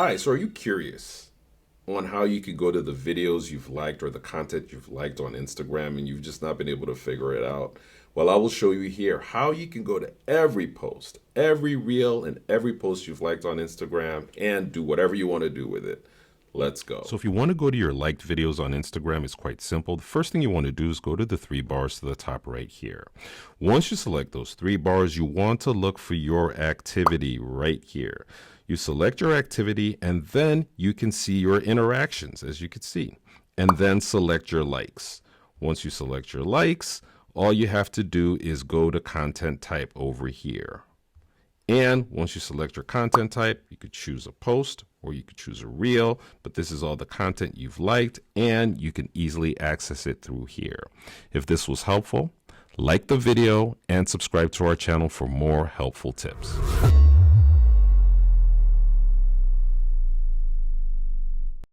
Hi, so are you curious on how you can go to the videos you've liked or the content you've liked on Instagram and you've just not been able to figure it out? Well, I will show you here how you can go to every post, every reel, and every post you've liked on Instagram and do whatever you want to do with it. Let's go. So if you want to go to your liked videos on Instagram, it's quite simple. The first thing you want to do is go to the three bars to the top right here. Once you select those three bars, you want to look for your activity right here. You select your activity and then you can see your interactions, as you can see, and then select your likes. Once you select your likes, all you have to do is go to content type over here. And once you select your content type, you could choose a post or you could choose a reel, but this is all the content you've liked and you can easily access it through here. If this was helpful, like the video and subscribe to our channel for more helpful tips.